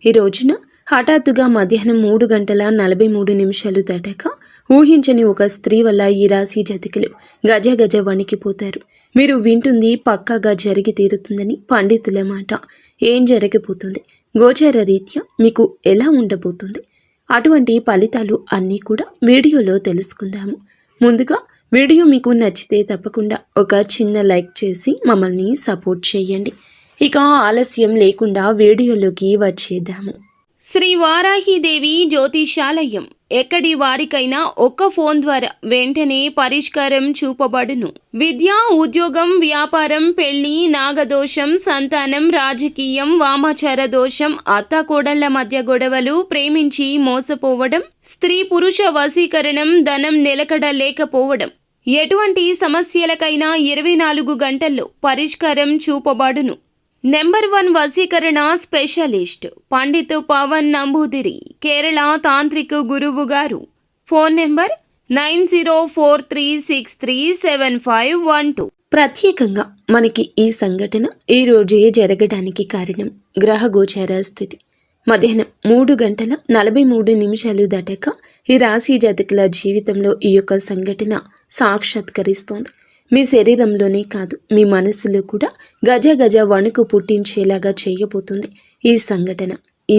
ఈ రోజున హఠాత్తుగా మధ్యాహ్నం 3:43 దాటాక ఊహించని ఒక స్త్రీ వల్ల ఈ రాశి జాతకులు గజ వణికిపోతారు. మీరు వింటుంది పక్కాగా జరిగి తీరుతుందని పండితుల మాట. ఏం జరగబోతుంది, గోచార రీత్యా మీకు ఎలా ఉండబోతుంది, అటువంటి ఫలితాలు అన్నీ కూడా వీడియోలో తెలుసుకుందాము. ముందుగా వీడియో మీకు నచ్చితే తప్పకుండా ఒక చిన్న లైక్ చేసి మమ్మల్ని సపోర్ట్ చేయండి. ఇక ఆలస్యం లేకుండా వీడియోలోకి వచ్చేద్దాము. శ్రీ వారాహిదేవి జ్యోతిషాలయం ఎక్కడి వారికైనా ఒక్క ఫోన్ ద్వారా వెంటనే పరిష్కారం చూపబడును. విద్య, ఉద్యోగం, వ్యాపారం, పెళ్లి, నాగదోషం, సంతానం, రాజకీయం, వామాచార దోషం, అత్తాకోడళ్ల మధ్య గొడవలు, ప్రేమించి మోసపోవడం, స్త్రీ పురుష వశీకరణం, ధనం నిలకడ లేకపోవడం, ఎటువంటి సమస్యలకైనా 24 గంటల్లో పరిష్కారం చూపబడును. నెంబర్ 1 వశీకరణ స్పెషలిస్ట్ పండిత్ పవన్ నంబూదిరి, కేరళ తాంత్రిక గురువు గారు. Phone number 9043637512. ప్రత్యేకంగా మనకి ఈ సంఘటన ఈ రోజే జరగడానికి కారణం గ్రహ గోచార స్థితి. మధ్యాహ్నం 3:43 దాటాక ఈ రాశి జాతకుల జీవితంలో ఈ యొక్క సంఘటన సాక్షాత్కరిస్తోంది. మీ శరీరంలోనే కాదు, మీ మనసులో కూడా గజ వణుకు పుట్టించేలాగా చేయబోతుంది ఈ సంఘటన. ఈ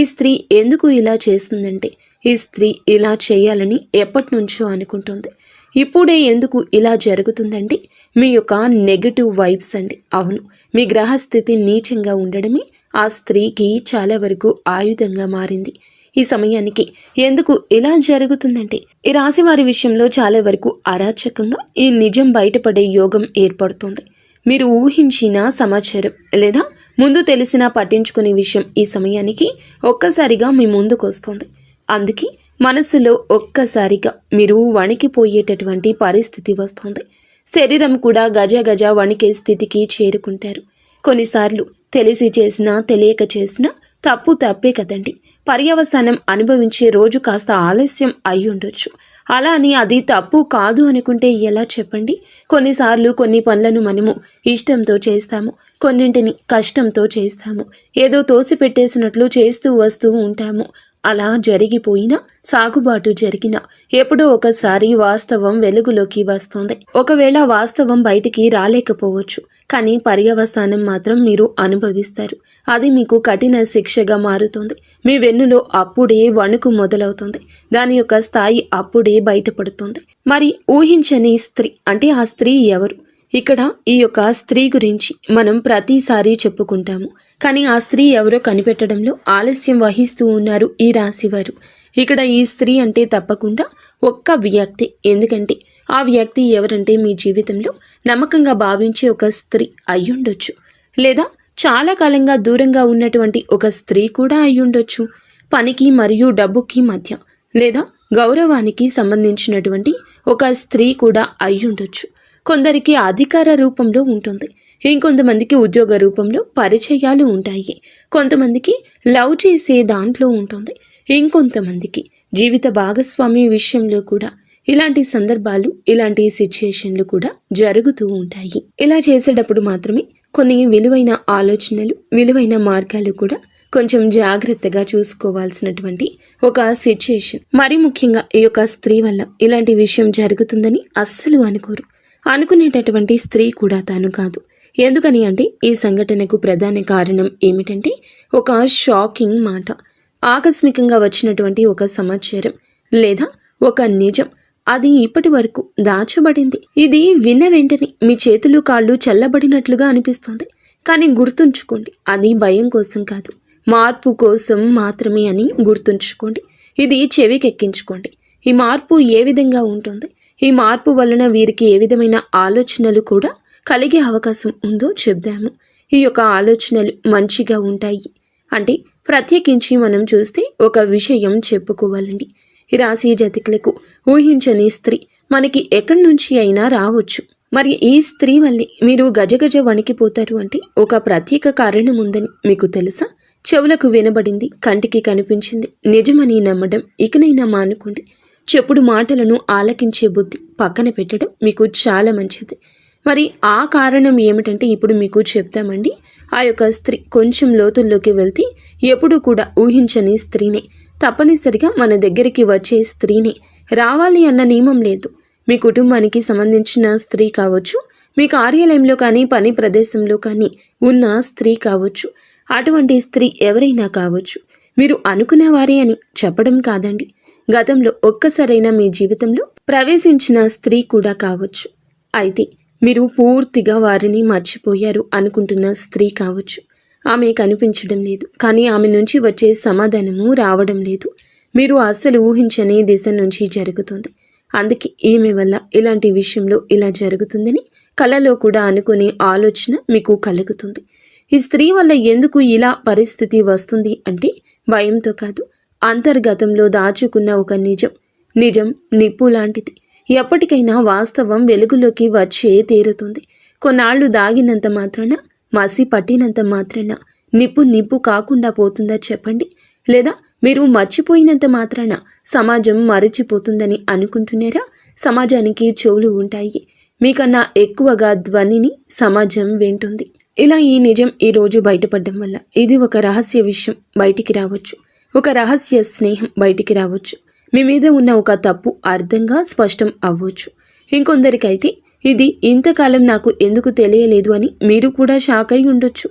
స్త్రీ ఎందుకు ఇలా చేస్తుందంటే, ఈ స్త్రీ ఇలా చేయాలని ఎప్పటి నుంచో అనుకుంటుంది. ఇప్పుడే ఎందుకు ఇలా జరుగుతుందంటే మీ యొక్క నెగటివ్ వైబ్స్ అండి. అవును, మీ గ్రహస్థితి నీచంగా ఉండడమే ఆ స్త్రీకి చాలా వరకు ఆయుధంగా మారింది. ఈ సమయానికి ఎందుకు ఇలా జరుగుతుందంటే, ఈ రాశి వారి విషయంలో చాలా వరకు అరాచకంగా ఈ నిజం బయటపడే యోగం ఏర్పడుతుంది. మీరు ఊహించిన సమాచారం లేదా ముందు తెలిసినా పట్టించుకునే విషయం ఈ సమయానికి ఒక్కసారిగా మీ ముందుకు వస్తుంది. అందుకే మనసులో ఒక్కసారిగా మీరు వణికిపోయేటటువంటి పరిస్థితి వస్తుంది. శరీరం కూడా గజ వణికే స్థితికి చేరుకుంటారు. కొన్నిసార్లు తెలిసి చేసినా తెలియక చేసినా తప్పే కదండి. పర్యవసానం అనుభవించే రోజు కాస్త ఆలస్యం అయి ఉండొచ్చు. అలా అని అది తప్పు కాదు అనుకుంటే ఎలా చెప్పండి? కొన్నిసార్లు కొన్ని పనులను మనము ఇష్టంతో చేస్తాము, కొన్నింటిని కష్టంతో చేస్తాము, ఏదో తోసిపెట్టేసినట్లు చేస్తూ వస్తూ ఉంటాము. అలా జరిగిపోయినా, సాగుబాటు జరిగినా ఎప్పుడో ఒకసారి వాస్తవం వెలుగులోకి వస్తుంది. ఒకవేళ వాస్తవం బయటికి రాలేకపోవచ్చు, కానీ పర్యవసానం మాత్రం మీరు అనుభవిస్తారు. అది మీకు కఠిన శిక్షగా మారుతుంది. మీ వెన్నులో అప్పుడే వణుకు మొదలవుతుంది. దాని యొక్క స్థాయి అప్పుడే బయటపడుతుంది. మరి ఊహించని స్త్రీ అంటే ఆ స్త్రీ ఎవరు? ఇక్కడ ఈ యొక్క స్త్రీ గురించి మనం ప్రతిసారి చెప్పుకుంటాము, కానీ ఆ స్త్రీ ఎవరో కనిపెట్టడంలో ఆలస్యం వహిస్తూ ఉన్నారు ఈ రాశివారు. ఇక్కడ ఈ స్త్రీ అంటే తప్పకుండా ఒక్క వ్యక్తి. ఎందుకంటే ఆ వ్యక్తి ఎవరంటే మీ జీవితంలో నమ్మకంగా భావించే ఒక స్త్రీ అయ్యుండొచ్చు, లేదా చాలా కాలంగా దూరంగా ఉన్నటువంటి ఒక స్త్రీ కూడా అయ్యుండొచ్చు. పనికి మరియు డబ్బుకి మధ్య లేదా గౌరవానికి సంబంధించినటువంటి ఒక స్త్రీ కూడా అయ్యుండొచ్చు. కొందరికి అధికార రూపంలో ఉంటుంది, ఇంకొంతమందికి ఉద్యోగ రూపంలో పరిచయాలు ఉంటాయి, కొంతమందికి లవ్ చేసే దాంట్లో ఉంటుంది, ఇంకొంతమందికి జీవిత భాగస్వామి విషయంలో కూడా ఇలాంటి సందర్భాలు, ఇలాంటి సిచ్యుయేషన్లు కూడా జరుగుతూ ఉంటాయి. ఇలా చేసేటప్పుడు మాత్రమే కొన్ని విలువైన ఆలోచనలు, విలువైన మార్గాలు కూడా కొంచెం జాగ్రత్తగా చూసుకోవాల్సినటువంటి ఒక సిచ్యుయేషన్. మరి ముఖ్యంగా ఈ యొక్క స్త్రీ వల్ల ఇలాంటి విషయం జరుగుతుందని అస్సలు అనుకోరు. అనుకునేటటువంటి స్త్రీ కూడా తాను కాదు. ఎందుకని అంటే ఈ సంఘటనకు ప్రధాన కారణం ఏమిటంటే ఒక షాకింగ్ మాట, ఆకస్మికంగా వచ్చినటువంటి ఒక సమాచారం లేదా ఒక నిజం. అది ఇప్పటి వరకు దాచబడింది. ఇది విన్న వెంటనే మీ చేతులు కాళ్ళు చల్లబడినట్లుగా అనిపిస్తుంది. కానీ గుర్తుంచుకోండి, అది భయం కోసం కాదు, మార్పు కోసం మాత్రమే అని గుర్తుంచుకోండి. ఇది చెవికెక్కించుకోండి. ఈ మార్పు ఏ విధంగా ఉంటుంది, ఈ మార్పు వలన వీరికి ఏ విధమైన ఆలోచనలు కూడా కలిగే అవకాశం ఉందో చెప్దాము. ఈ యొక్క ఆలోచనలు మంచిగా ఉంటాయి అంటే ప్రత్యేకించి మనం చూస్తే ఒక విషయం చెప్పుకోవాలండి. ఈ రాశి జాతకులకు ఊహించని స్త్రీ మనకి ఎక్కడి నుంచి అయినా రావచ్చు. మరి ఈ స్త్రీ వల్లే మీరు గజ వణికిపోతారు అంటే ఒక ప్రత్యేక కారణం ఉందని మీకు తెలుసా? చెవులకు వినబడింది, కంటికి కనిపించింది, నిజమని నమ్మడం ఇకనైనా మానుకోండి. చెప్పుడు మాటలను ఆలకించే బుద్ధి పక్కన పెట్టడం మీకు చాలా మంచిది. మరి ఆ కారణం ఏమిటంటే ఇప్పుడు మీకు చెప్తామండి. ఆ యొక్క స్త్రీ కొంచెం లోతుల్లోకి వెళ్తే ఎప్పుడూ కూడా ఊహించని స్త్రీనే, తప్పనిసరిగా మన దగ్గరికి వచ్చే స్త్రీనే రావాలి అన్న నియమం లేదు. మీ కుటుంబానికి సంబంధించిన స్త్రీ కావచ్చు, మీ కార్యాలయంలో కానీ పని ప్రదేశంలో కానీ ఉన్న స్త్రీ కావచ్చు, అటువంటి స్త్రీ ఎవరైనా కావచ్చు. మీరు అనుకునే వారే అని చెప్పడం కాదండి, గతంలో ఒక్కసారైనా మీ జీవితంలో ప్రవేశించిన స్త్రీ కూడా కావచ్చు. అయితే మీరు పూర్తిగా వారిని మర్చిపోయారు అనుకుంటున్న స్త్రీ కావచ్చు. ఆమె కనిపించడం లేదు, కానీ ఆమె నుంచి వచ్చే సమాధానము రావడం లేదు. మీరు అస్సలు ఊహించని దిశ నుంచి జరుగుతుంది. అందుకే ఈమె వల్ల ఇలాంటి విషయంలో ఇలా జరుగుతుందని కలలో కూడా అనుకునే ఆలోచన మీకు కలుగుతుంది. ఈ స్త్రీ వల్ల ఎందుకు ఇలా పరిస్థితి వస్తుంది అంటే భయంతో కాదు, అంతర్గతంలో దాచుకున్న ఒక నిజం నిప్పు లాంటిది. ఎప్పటికైనా వాస్తవం వెలుగులోకి వచ్చే తీరుతుంది. కొన్నాళ్లు దాగినంత మాత్రాన, మసి పట్టినంత మాత్రాన నిప్పు కాకుండా పోతుందా చెప్పండి? లేదా మీరు మర్చిపోయినంత మాత్రాన సమాజం మరచిపోతుందని అనుకుంటున్నారా? సమాజానికి చెవులు ఉంటాయి, మీకన్నా ఎక్కువగా ధ్వనిని సమాజం వింటుంది. ఇలా ఈ నిజం ఈరోజు బయటపడడం వల్ల ఇది ఒక రహస్య విషయం బయటికి రావచ్చు, ఒక రహస్య స్నేహం బయటికి రావచ్చు, మీ మీద ఉన్న ఒక తప్పు అర్థంగా స్పష్టం అవ్వచ్చు. ఇంకొందరికైతే ఇది ఇంతకాలం నాకు ఎందుకు తెలియలేదు అని మీరు కూడా షాక్ అయి ఉండొచ్చు.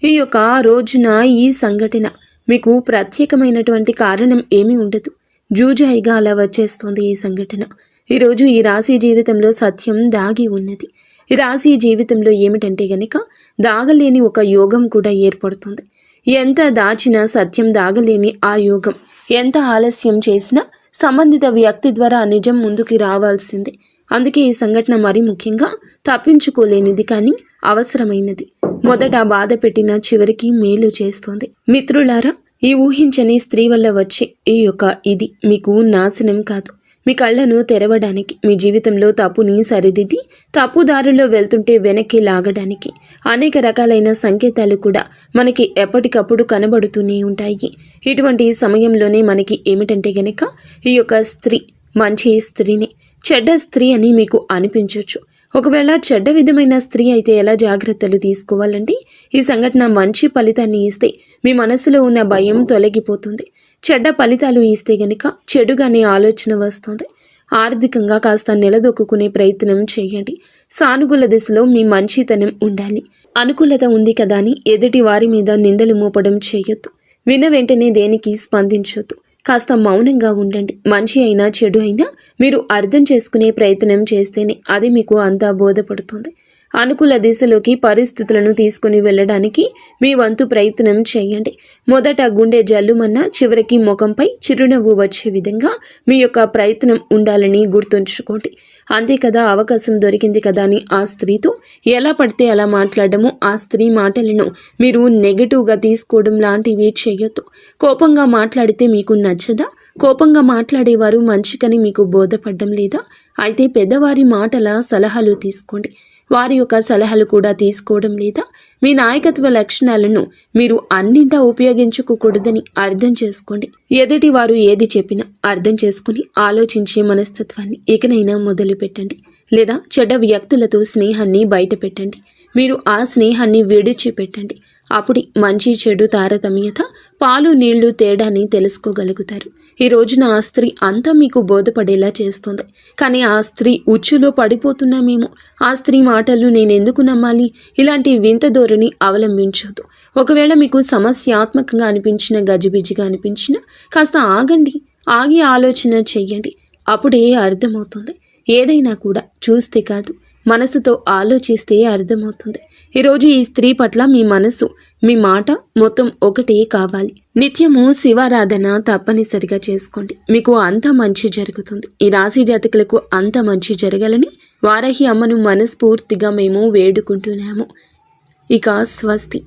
ఈ యొక్క రోజున ఈ సంఘటన మీకు ప్రత్యేకమైనటువంటి కారణం ఏమీ ఉండదు, జూజాయిగా అలా వచ్చేస్తుంది ఈ సంఘటన. ఈరోజు ఈ రాశి జీవితంలో సత్యం దాగి ఉన్నది. ఈ రాశి జీవితంలో ఏమిటంటే గనక దాగలేని ఒక యోగం కూడా ఏర్పడుతుంది. ఎంత దాచినా సత్యం దాగలేని ఆ యోగం, ఎంత ఆలస్యం చేసినా సంబంధిత వ్యక్తి ద్వారా నిజం ముందుకి రావాల్సిందే. అందుకే ఈ సంఘటన మరీ ముఖ్యంగా తప్పించుకోలేనిది, కానీ అవసరమైనది. మొదట బాధ పెట్టిన చివరికి మేలు చేస్తోంది. మిత్రులారా, ఈ ఊహించని స్త్రీ వల్ల వచ్చే ఈ యొక్క ఇది మీకు నాశనం కాదు, మీ కళ్ళను తెరవడానికి, మీ జీవితంలో తప్పుని సరిదిద్ది తప్పుదారుల్లో వెళ్తుంటే వెనక్కి లాగడానికి అనేక రకాలైన సంకేతాలు కూడా మనకి ఎప్పటికప్పుడు కనబడుతూనే ఉంటాయి. ఇటువంటి సమయంలోనే మనకి ఏమిటంటే గనక ఈ యొక్క స్త్రీ మంచి స్త్రీని, చెడ్డ స్త్రీ అని మీకు అనిపించవచ్చు. ఒకవేళ చెడ్డ విధమైన స్త్రీ అయితే ఎలా జాగ్రత్తలు తీసుకోవాలంటే, ఈ సంఘటన మంచి ఫలితాన్ని ఇస్తే మీ మనసులో ఉన్న భయం తొలగిపోతుంది. చెడ్డ ఫలితాలు ఇస్తే గనక చెడుగానే ఆలోచన వస్తుంది. ఆర్థికంగా కాస్త నిలదొక్కునే ప్రయత్నం చేయండి. సానుకూల దిశలో మీ మంచితనం ఉండాలి. అనుకూలత ఉంది కదా అని ఎదుటి వారి మీద నిందలు మోపడం చేయొద్దు. విన్న వెంటనే దేనికి స్పందించొద్దు. కాస్త మౌనంగా ఉండండి. మంచి అయినా చెడు అయినా మీరు అర్థం చేసుకునే ప్రయత్నం చేస్తేనే అది మీకు అంతా బోధపడుతుంది. అనుకూల దిశలోకి పరిస్థితులను తీసుకుని వెళ్ళడానికి మీ వంతు ప్రయత్నం చేయండి. మొదట గుండె జల్లుమన్నా చివరికి ముఖంపై చిరునవ్వు వచ్చే విధంగా మీ యొక్క ప్రయత్నం ఉండాలని గుర్తుంచుకోండి. అంతే కదా, అవకాశం దొరికింది కదా అని ఆ స్త్రీతో ఎలా పడితే అలా మాట్లాడము, ఆ స్త్రీ మాటలను మీరు నెగటివ్గా తీసుకోవడం లాంటివి చేయొద్దు. కోపంగా మాట్లాడితే మీకు నచ్చదా? కోపంగా మాట్లాడేవారు మంచికని మీకు బోధపడడం లేదా? అయితే పెద్దవారి మాటల సలహాలు తీసుకోండి. వారి యొక్క సలహాలు కూడా తీసుకోవడం లేదా? మీ నాయకత్వ లక్షణాలను మీరు అన్నింటా ఉపయోగించుకోకూడదని అర్థం చేసుకోండి. ఎదుటి వారు ఏది చెప్పినా అర్థం చేసుకుని ఆలోచించే మనస్తత్వాన్ని ఇకనైనా మొదలు పెట్టండి. లేదా చెడ్డ వ్యక్తులతో స్నేహాన్ని బయట పెట్టండి. మీరు ఆ స్నేహాన్ని విడిచిపెట్టండి. అప్పుడు మంచి చెడు తారతమ్యత, పాలు నీళ్లు తేడాని తెలుసుకోగలుగుతారు. ఈ రోజున ఆ స్త్రీ అంతా మీకు బోధపడేలా చేస్తుంది. కానీ ఆ స్త్రీ ఉచ్చులో పడిపోతున్నామేమో, ఆ స్త్రీ మాటలు నేనెందుకు నమ్మాలి, ఇలాంటి వింత ధోరణి అవలంబించొద్దు. ఒకవేళ మీకు సమస్యాత్మకంగా అనిపించిన, గజిబిజిగా అనిపించిన కాస్త ఆగండి. ఆగి ఆలోచన చెయ్యండి. అప్పుడే అర్థమవుతుంది. ఏదైనా కూడా చూస్తే కాదు, మనసుతో ఆలోచిస్తే అర్థమవుతుంది. ఈరోజు ఈ స్త్రీ పట్ల మీ మనసు, మీ మాట మొత్తం ఒకటే కావాలి. నిత్యము శివారాధన తప్పనిసరిగా చేసుకోండి. మీకు అంత మంచి జరుగుతుంది. ఈ రాశి జాతకులకు అంత మంచి జరగాలని వారాహి అమ్మను మనస్ఫూర్తిగా మేము వేడుకుంటున్నాము. ఇక స్వస్తి.